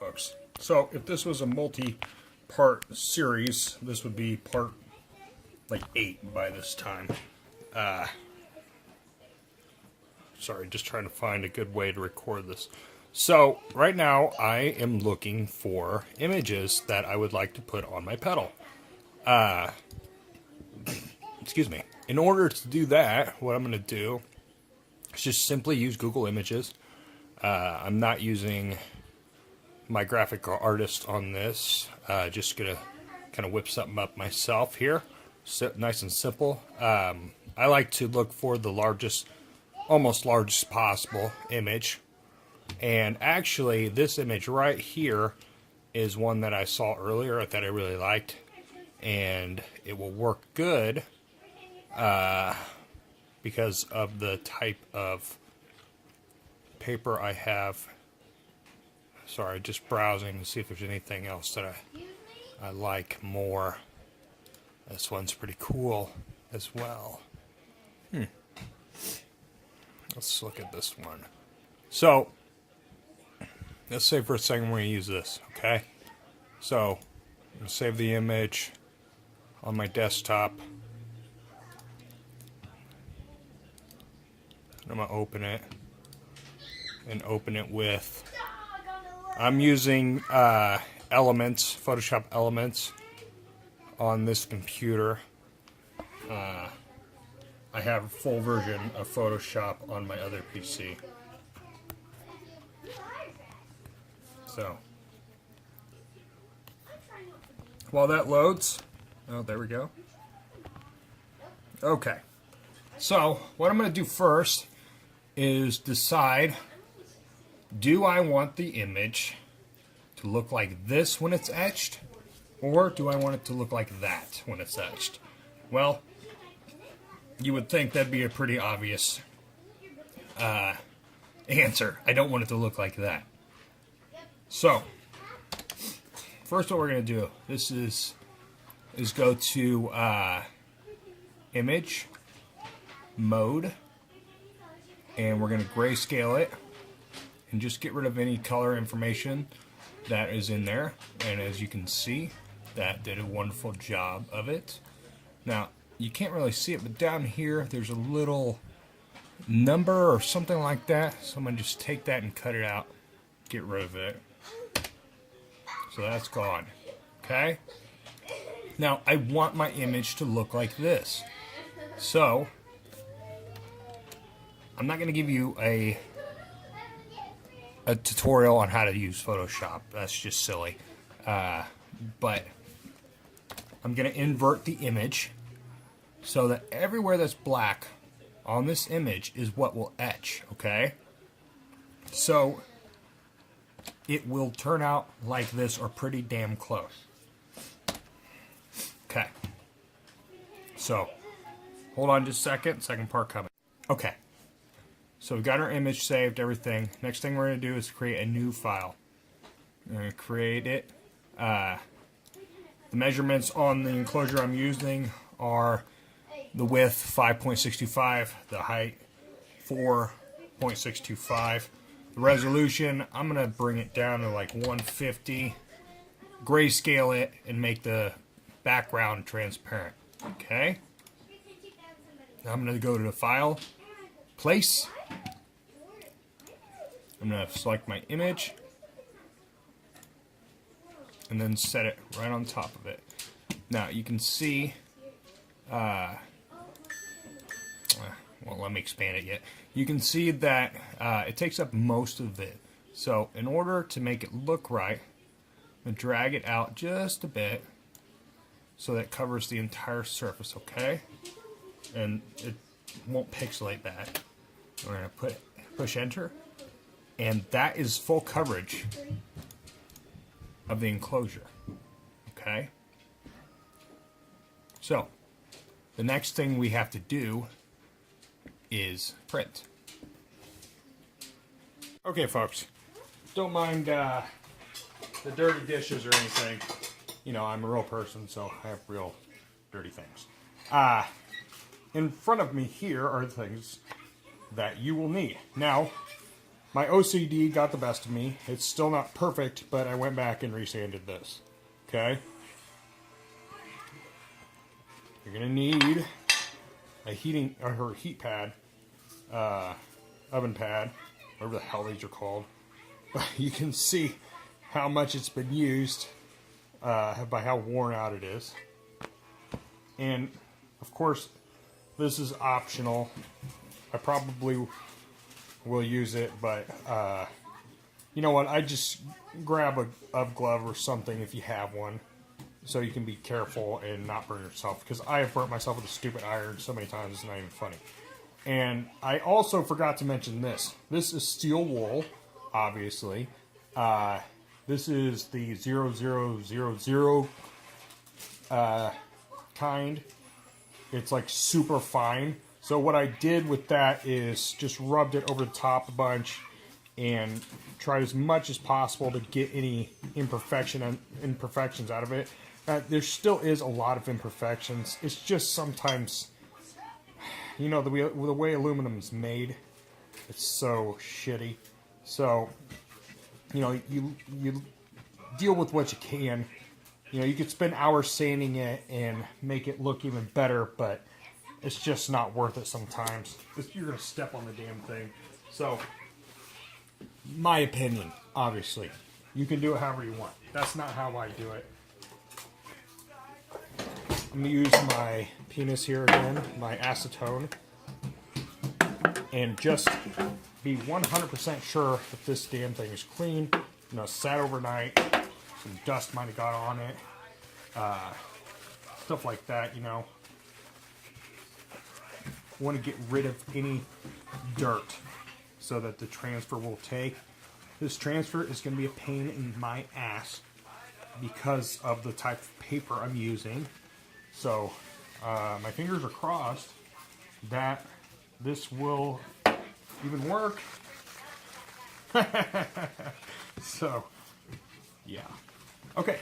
folks. So if this was a multi-part series, this would be part like 8 by this time. Sorry, just trying to find a good way to record this. So right now I am looking for images that I would like to put on my pedal. Excuse me. In order to do that, what I'm going to do is just simply use Google Images. I'm not using my graphic artist on this. Just going to kind of whip something up myself here. Nice and simple. I like to look for the largest, almost largest possible image. And actually, this image right here is one that I saw earlier that I really liked. And it will work good because of the type of paper I have. Sorry, just browsing to see if there's anything else that I like more. This one's pretty cool as well. Let's look at this one. So, let's say for a second we're going to use this, okay? So, I'm going to save the image on my desktop. I'm going to open it. And open it with... I'm using Elements, Photoshop Elements on this computer. I have a full version of Photoshop on my other PC. So, while that loads, oh, there we go. Okay, so what I'm going to do first is decide, do I want the image to look like this when it's etched, or do I want it to look like that when it's etched? Well, you would think that'd be a pretty obvious answer. I don't want it to look like that. So, first what we're going to do, this is go to Image, Mode, and we're going to grayscale it, and just get rid of any color information that is in there. And as you can see, that did a wonderful job of it. Now, you can't really see it, but down here there's a little number or something like that. So I'm going to just take that and cut it out, get rid of it. So that's gone. Okay? Now, I want my image to look like this. So, I'm not going to give you a tutorial on how to use Photoshop. That's just silly. But I'm going to invert the image so that everywhere that's black on this image is what will etch, okay? So, it will turn out like this or pretty damn close. Okay. So, hold on just a second. Second part coming. Okay. So we've got our image saved, everything. Next thing we're going to do is create a new file. We're going to create it. The measurements on the enclosure I'm using are the width 5.625, the height 4.625. The resolution, I'm going to bring it down to like 150, grayscale it, and make the background transparent. Okay? Now I'm going to go to the File, Place. I'm going to select my image, and then set it right on top of it. Now you can see, well, let me expand it yet. You can see that it takes up most of it. So in order to make it look right, I'm going to drag it out just a bit so that it covers the entire surface, okay? And it won't pixelate that. We're going to push enter, and that is full coverage of the enclosure, okay? So the next thing we have to do is print. Okay, folks, don't mind the dirty dishes or anything. You know, I'm a real person, so I have real dirty things. In front of me here are things that you will need. Now, my OCD got the best of me. It's still not perfect, but I went back and resanded this. Okay? You're going to need a heat pad, oven pad, whatever the hell these are called. But you can see how much it's been used by how worn out it is. And, of course, this is optional. I probably will use it, but you know what? I just grab a glove or something if you have one, so you can be careful and not burn yourself. Because I have burnt myself with a stupid iron so many times, it's not even funny. And I also forgot to mention this. This is steel wool, obviously. This is the 0000 kind. It's like super fine. So what I did with that is just rubbed it over the top a bunch and tried as much as possible to get any imperfections out of it. There still is a lot of imperfections. It's just sometimes, you know, the way aluminum is made, it's so shitty. So, you know, you deal with what you can. You know, you could spend hours sanding it and make it look even better, but it's just not worth it sometimes. You're going to step on the damn thing. So, my opinion, obviously. You can do it however you want. That's not how I do it. I'm going to use my penis here again, my acetone, and just be 100% sure that this damn thing is clean. You know, sat overnight. Some dust might have got on it. Stuff like that, you know. Want to get rid of any dirt so that the transfer will take. This transfer is going to be a pain in my ass because of the type of paper I'm using. So, my fingers are crossed that this will even work. So, yeah. Okay.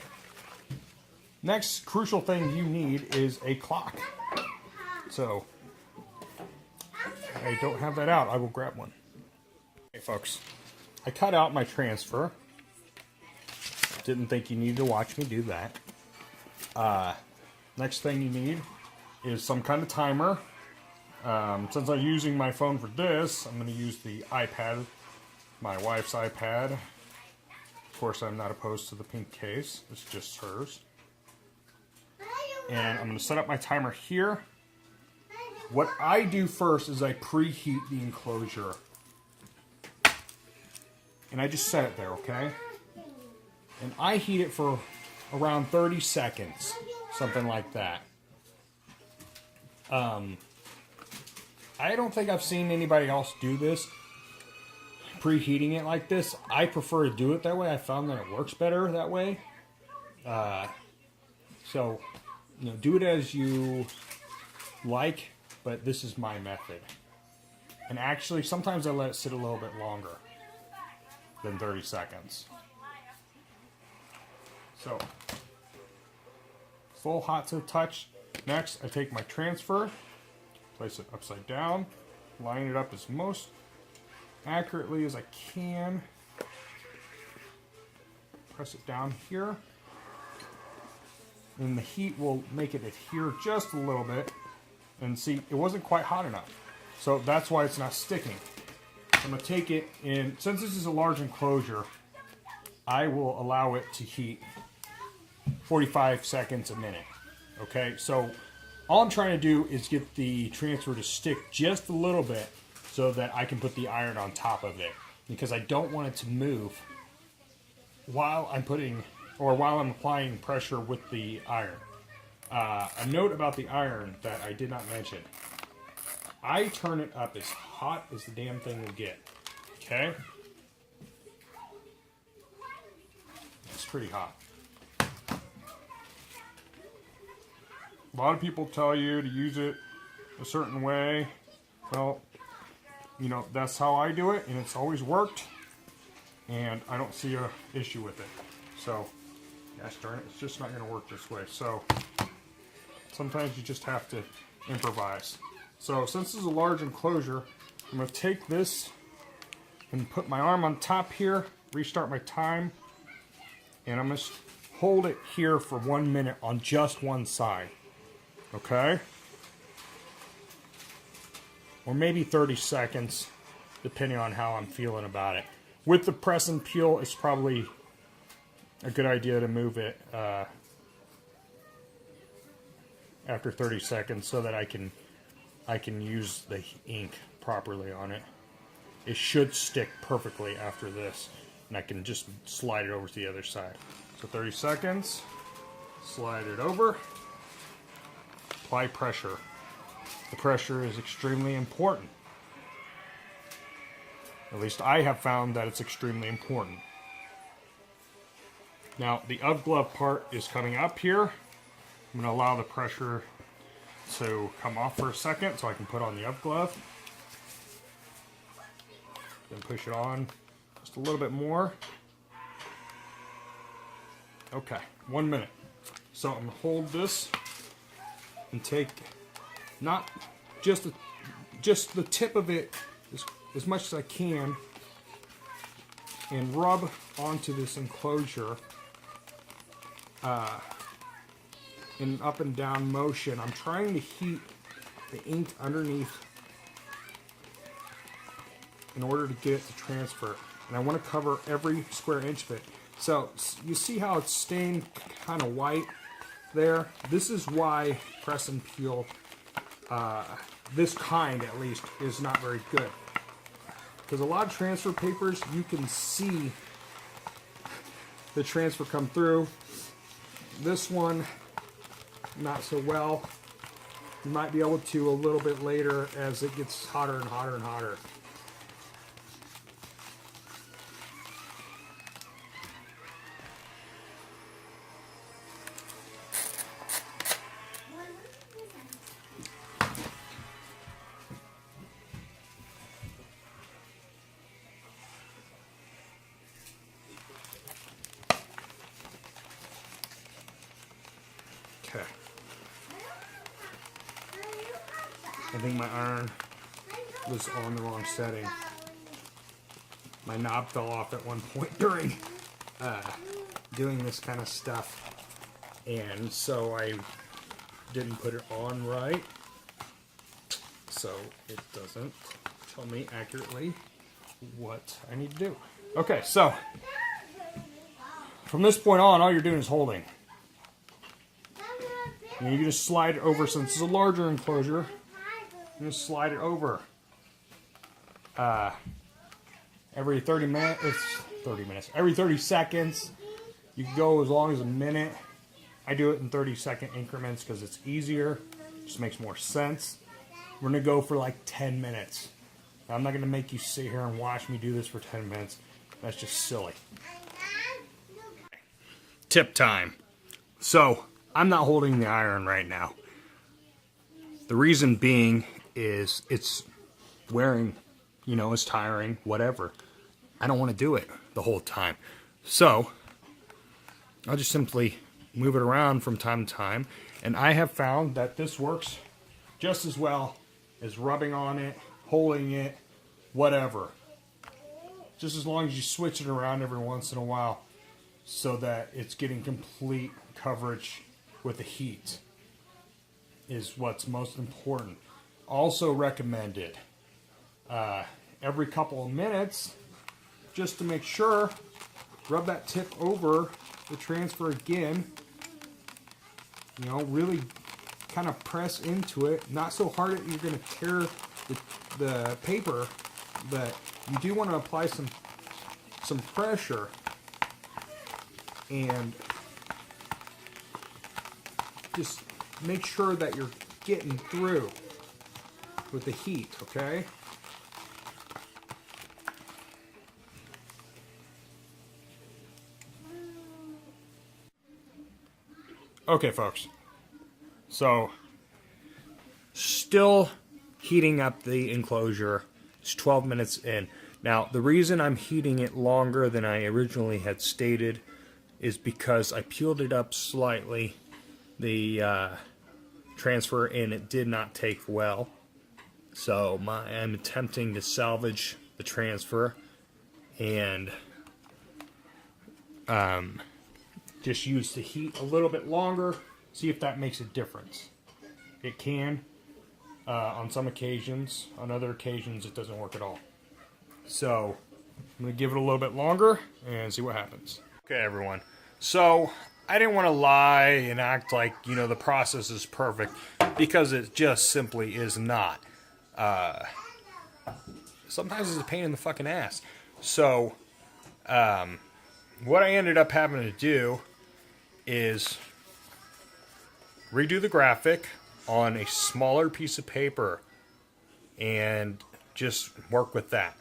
Next crucial thing you need is a clock. So, I don't have that out. I will grab one. Okay, folks. I cut out my transfer. Didn't think you needed to watch me do that. Next thing you need is some kind of timer. Since I'm using my phone for this, I'm going to use the iPad, my wife's iPad. Of course, I'm not opposed to the pink case. It's just hers. And I'm going to set up my timer here. What I do first is I preheat the enclosure. And I just set it there, okay? And I heat it for around 30 seconds. Something like that. I don't think I've seen anybody else do this. Preheating it like this. I prefer to do it that way. I found that it works better that way. So, you know, do it as you like, but this is my method. And actually, sometimes I let it sit a little bit longer than 30 seconds. So, full hot to the touch. Next, I take my transfer, place it upside down, line it up as most accurately as I can. Press it down here. And the heat will make it adhere just a little bit. And see, it wasn't quite hot enough. So that's why it's not sticking. I'm going to take it in, since this is a large enclosure, I will allow it to heat 45 seconds a minute. Okay, so all I'm trying to do is get the transfer to stick just a little bit so that I can put the iron on top of it, because I don't want it to move while I'm applying pressure with the iron. A note about the iron that I did not mention. I turn it up as hot as the damn thing will get. Okay? It's pretty hot. A lot of people tell you to use it a certain way. Well, you know, that's how I do it, and it's always worked. And I don't see a issue with it. So, gosh darn it, it's just not going to work this way. So, sometimes you just have to improvise. So, since this is a large enclosure, I'm going to take this and put my arm on top here, restart my time, and I'm going to hold it here for 1 minute on just one side. Okay? Or maybe 30 seconds, depending on how I'm feeling about it. With the press and peel, it's probably a good idea to move it after 30 seconds so that I can use the ink properly on it. It should stick perfectly after this, and I can just slide it over to the other side. So 30 seconds, slide it over, apply pressure. The pressure is extremely important. At least I have found that it's extremely important. Now, the UV glove part is coming up here. I'm going to allow the pressure to come off for a second so I can put on the UV glove. Then push it on just a little bit more. Okay, 1 minute. So I'm going to hold this and take not just the tip of it as much as I can and rub onto this enclosure in up and down motion. I'm trying to heat the ink underneath in order to get it to transfer. And I want to cover every square inch of it. So you see how it's stained kind of white there? This is why press and peel, this kind at least, is not very good. Because a lot of transfer papers, you can see the transfer come through. This one, not so well. You might be able to a little bit later as it gets hotter and hotter and hotter. Okay. I think my iron was on the wrong setting. My knob fell off at one point during doing this kind of stuff, and so I didn't put it on right, so it doesn't tell me accurately what I need to do. Okay, so from this point on, all you're doing is holding. And you just slide it over. Since it's a larger enclosure, you just slide it over. Every 30 minutes, every 30 seconds. You can go as long as a minute. I do it in 30-second increments because it's easier. Just makes more sense. We're going to go for like 10 minutes. Now, I'm not going to make you sit here and watch me do this for 10 minutes. That's just silly. Tip time. So, I'm not holding the iron right now. The reason being is it's wearing, it's tiring, whatever. I don't want to do it the whole time. So, I'll just simply move it around from time to time. And I have found that this works just as well as rubbing on it, holding it, whatever. Just as long as you switch it around every once in a while so that it's getting complete coverage with the heat is what's most important. Also recommended every couple of minutes, just to make sure, rub that tip over the transfer again. Really kind of press into it. Not so hard that you're going to tear the paper, but you do want to apply some pressure and just make sure that you're getting through with the heat, okay? Okay, folks. So, still heating up the enclosure. It's 12 minutes in. Now, the reason I'm heating it longer than I originally had stated is because I peeled it up slightly, the transfer, and it did not take well. So I'm attempting to salvage the transfer and just use the heat a little bit longer, see if that makes a difference. It can on some occasions. On other occasions it doesn't work at all. So I'm going to give it a little bit longer and see what happens. Okay, everyone. So I didn't want to lie and act like, you know, the process is perfect, because it just simply is not. Sometimes it's a pain in the fucking ass. So what I ended up having to do is redo the graphic on a smaller piece of paper and just work with that.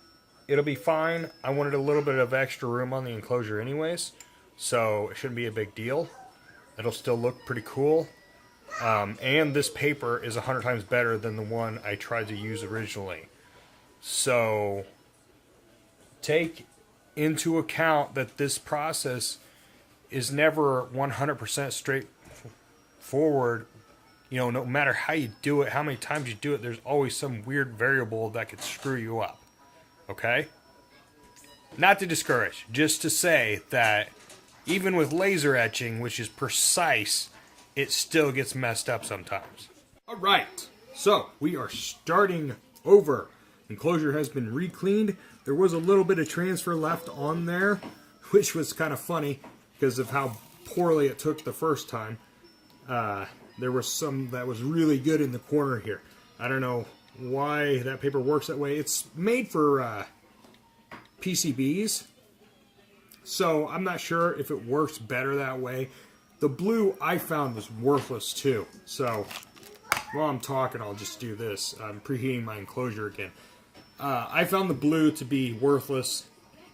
It'll be fine. I wanted a little bit of extra room on the enclosure anyways, so it shouldn't be a big deal. It'll still look pretty cool. And this paper is 100 times better than the one I tried to use originally. So take into account that this process is never 100% straightforward. You know, no matter how you do it, how many times you do it, there's always some weird variable that could screw you up. Okay? Not to discourage, just to say that even with laser etching, which is precise, it still gets messed up sometimes. Alright, so we are starting over. Enclosure has been re-cleaned. There was a little bit of transfer left on there, which was kind of funny because of how poorly it took the first time. There was some that was really good in the corner here. I don't know why that paper works that way. It's made for PCBs, so I'm not sure if it works better that way. The blue I found was worthless too, so while I'm talking I'll just do this. I'm preheating my enclosure again. I found the blue to be worthless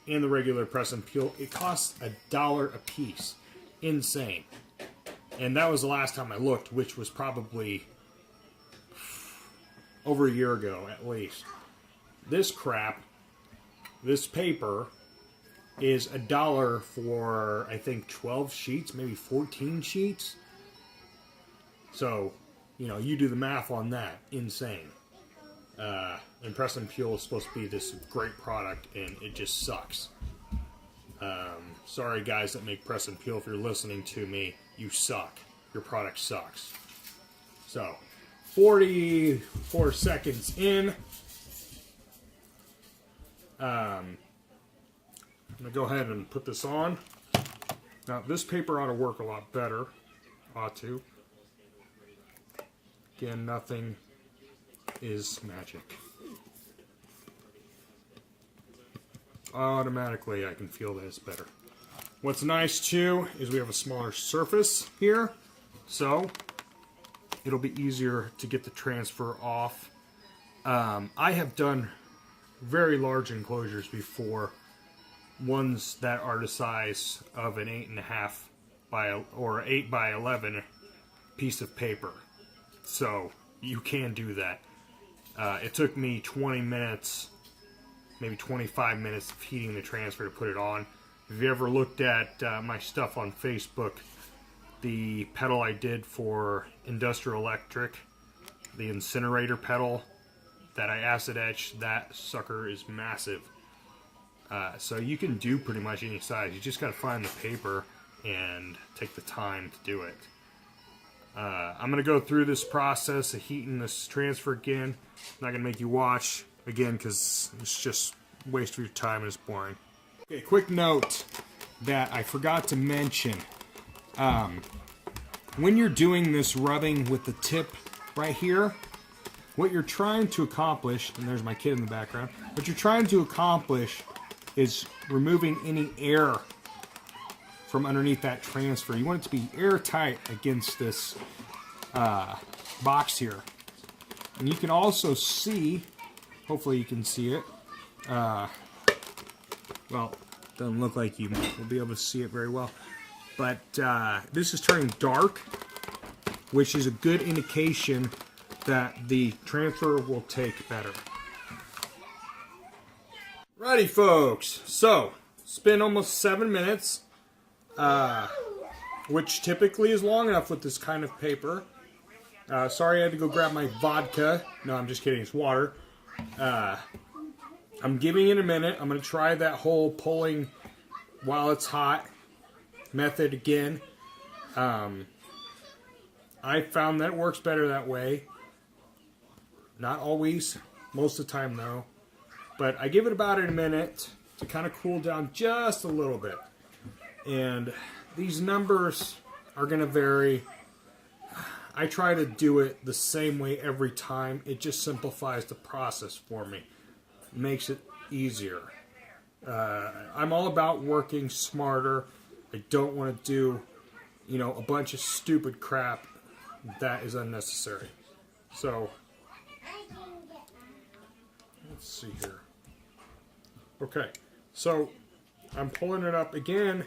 in the regular press and peel. It costs $1 a piece. Insane. And that was the last time I looked, which was probably over a year ago at least. This crap, this paper, is $1 for, I think, 12 sheets, maybe 14 sheets. So, you know, you do the math on that. Insane. And Press and Peel is supposed to be this great product, and it just sucks. Sorry guys that make Press and Peel, if you're listening to me, you suck. Your product sucks. So, 44 seconds in. I'm going to go ahead and put this on. Now, this paper ought to work a lot better. Ought to. Again, nothing is magic. Automatically, I can feel that it's better. What's nice, too, is we have a smaller surface here. So, it'll be easier to get the transfer off. I have done very large enclosures before, ones that are the size of an 8.5 or 8 by 11 piece of paper. So you can do that. It took me 20 minutes, maybe 25 minutes of heating the transfer to put it on. If you ever looked at my stuff on Facebook, the pedal I did for Industrial Electric, the incinerator pedal that I acid etched, that sucker is massive. So you can do pretty much any size. You just got to find the paper and take the time to do it. I'm going to go through this process of heating this transfer again. I'm not going to make you watch again because it's just a waste of your time and it's boring. Okay, quick note that I forgot to mention. When you're doing this rubbing with the tip right here, what you're trying to accomplish, and there's my kid in the background, what you're trying to accomplish is removing any air from underneath that transfer. You want it to be airtight against this box here. And you can also see, hopefully you can see it, well, doesn't look like you will be able to see it very well, but this is turning dark, which is a good indication that the transfer will take better. Righty folks, so it's been almost 7 minutes, which typically is long enough with this kind of paper. Sorry I had to go grab my vodka. No, I'm just kidding, it's water. I I'm giving it a minute. I'm going to try that whole pulling while it's hot method again. I found that it works better that way. Not always, most of the time though. But I give it about a minute to kind of cool down just a little bit. And these numbers are going to vary. I try to do it the same way every time. It just simplifies the process for me. It makes it easier. I'm all about working smarter. I don't want to do, you know, a bunch of stupid crap that is unnecessary. So, let's see here. Okay, so I'm pulling it up again.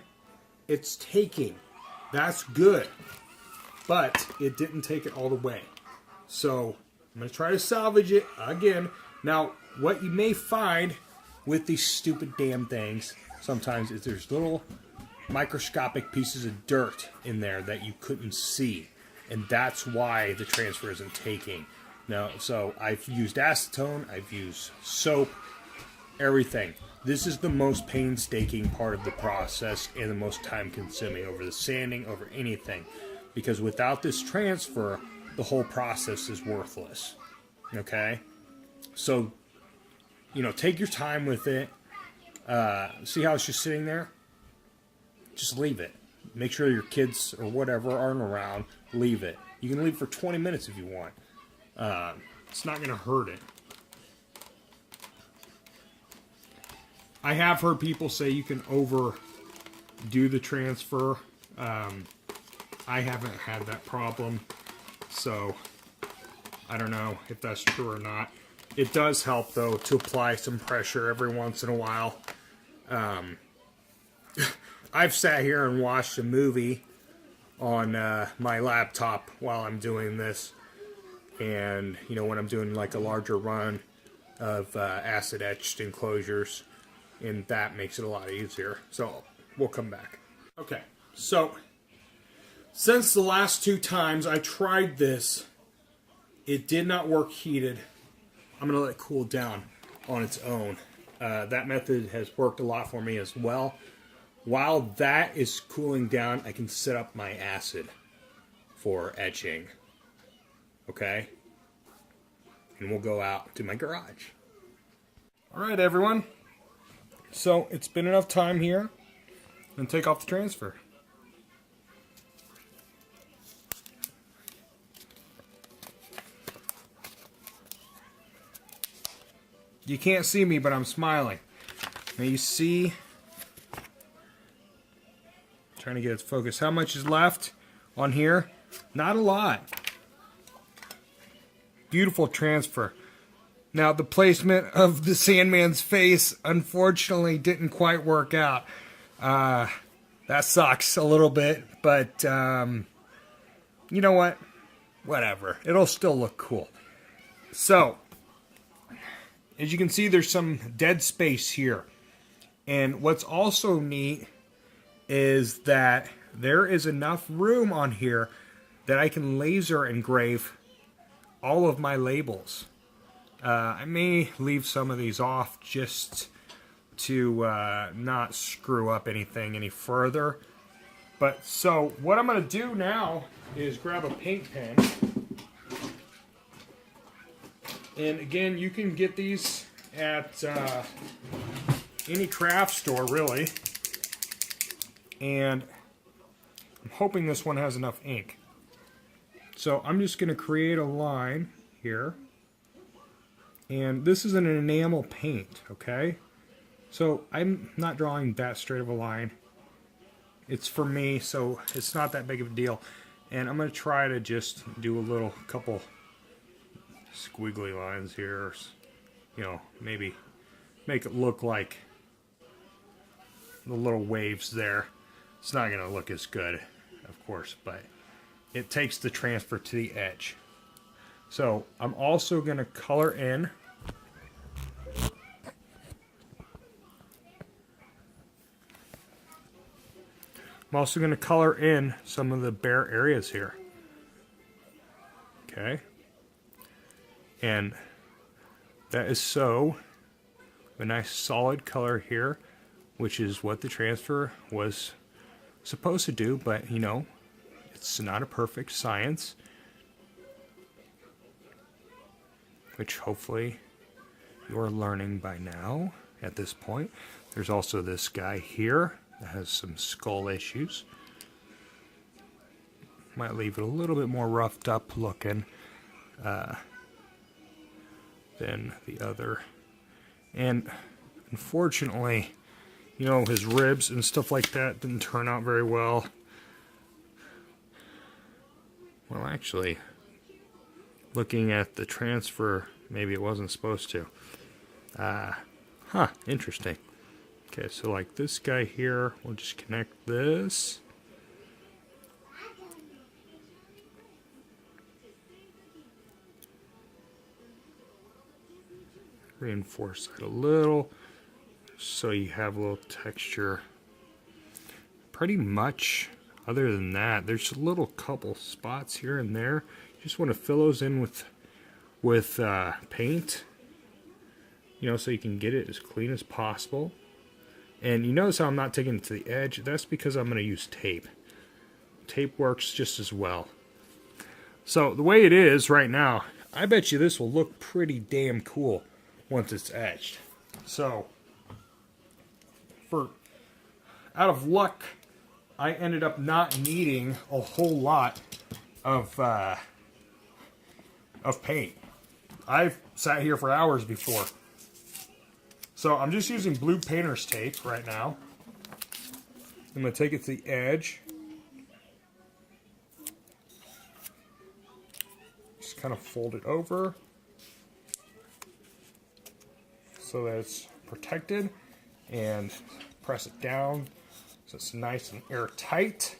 It's taking. That's good. But it didn't take it all the way. So I'm going to try to salvage it again. Now, what you may find with these stupid damn things sometimes is there's little microscopic pieces of dirt in there that you couldn't see. And that's why the transfer isn't taking. Now, so I've used acetone, I've used soap, everything. This is the most painstaking part of the process and the most time consuming over the sanding, over anything. Because without this transfer, the whole process is worthless. Okay? So, you know, take your time with it. See how it's just sitting there? Just leave it. Make sure your kids or whatever aren't around. Leave it. You can leave it for 20 minutes if you want. It's not going to hurt it. I have heard people say you can overdo the transfer. I haven't had that problem, so I don't know if that's true or not. It does help, though, to apply some pressure every once in a while. I've sat here and watched a movie on my laptop while I'm doing this. And, you know, when I'm doing like a larger run of acid etched enclosures, and that makes it a lot easier. So we'll come back. Okay, so since the last two times I tried this, it did not work heated. I'm going to let it cool down on its own. That method has worked a lot for me as well. While that is cooling down, I can set up my acid for etching. Okay? And we'll go out to my garage. Alright, everyone. So, it's been enough time here. And take off the transfer. You can't see me, but I'm smiling. Now you see, trying to get its focus. How much is left on here? Not a lot. Beautiful transfer. Now the placement of the Sandman's face unfortunately didn't quite work out. That sucks a little bit, but you know what? Whatever. It'll still look cool. So, as you can see, there's some dead space here. And what's also neat is that there is enough room on here that I can laser engrave all of my labels. I may leave some of these off just to not screw up anything any further. But so what I'm going to do now is grab a paint pen. And again, you can get these at any craft store, really. And I'm hoping this one has enough ink. So I'm just going to create a line here. And this is an enamel paint, okay? So I'm not drawing that straight of a line. It's for me, so it's not that big of a deal. And I'm going to try to just do a little couple squiggly lines here, you know, maybe make it look like the little waves there. It's not going to look as good, of course, but it takes the transfer to the edge. So I'm also going to color in some of the bare areas here. Okay. And that is so A nice solid color here, which is what the transfer was supposed to do, but you know, it's not a perfect science, which hopefully you're learning by now at this point. There's also this guy here that has some skull issues. Might leave it a little bit more roughed up looking than the other. And unfortunately, you know, his ribs and stuff like that didn't turn out very well. Well, actually, looking at the transfer, maybe it wasn't supposed to. Interesting. Okay, so like this guy here, we'll just connect this. Reinforce it a little so you have a little texture. Pretty much, other than that, there's a little couple spots here and there. You just want to fill those in with paint, you know, so you can get it as clean as possible. And you notice how I'm not taking it to the edge. That's because I'm going to use tape. Tape works just as well. So the way it is right now, I bet you this will look pretty damn cool once it's etched. So, out of luck, I ended up not needing a whole lot of paint. I've sat here for hours before. So I'm just using blue painter's tape right now. I'm going to take it to the edge. Just kind of fold it over so that it's protected, and press it down so it's nice and airtight.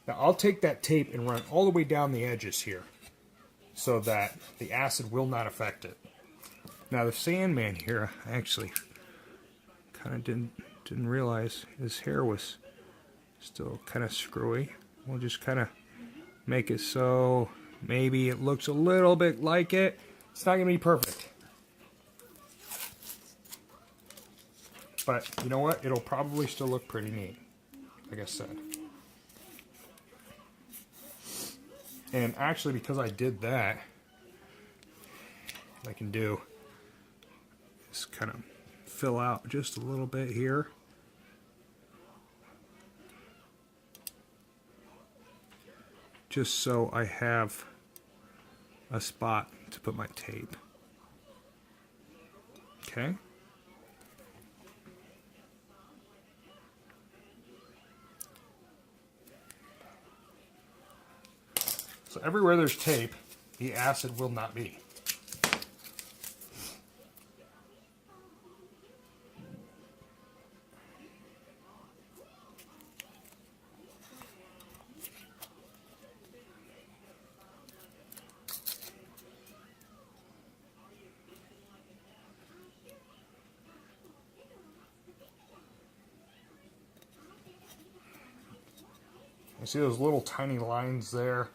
Now I'll take that tape and run it all the way down the edges here so that the acid will not affect it. Now the Sandman here, I actually kind of didn't realize his hair was still kind of screwy. We'll just kind of make it so maybe it looks a little bit like it. It's not going to be perfect. But you know what? It'll probably still look pretty neat, like I said. And actually, because I did that, what I can do is kind of fill out just a little bit here. Just so I have a spot to put my tape. Okay. So everywhere there's tape, the acid will not be. You see those little tiny lines there?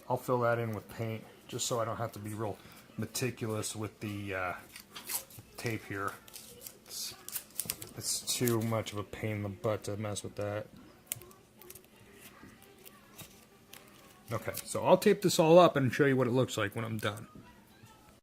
I'll fill that in with paint, just so I don't have to be real meticulous with the tape here. It's too much of a pain in the butt to mess with that. Okay, so I'll tape this all up and show you what it looks like when I'm done.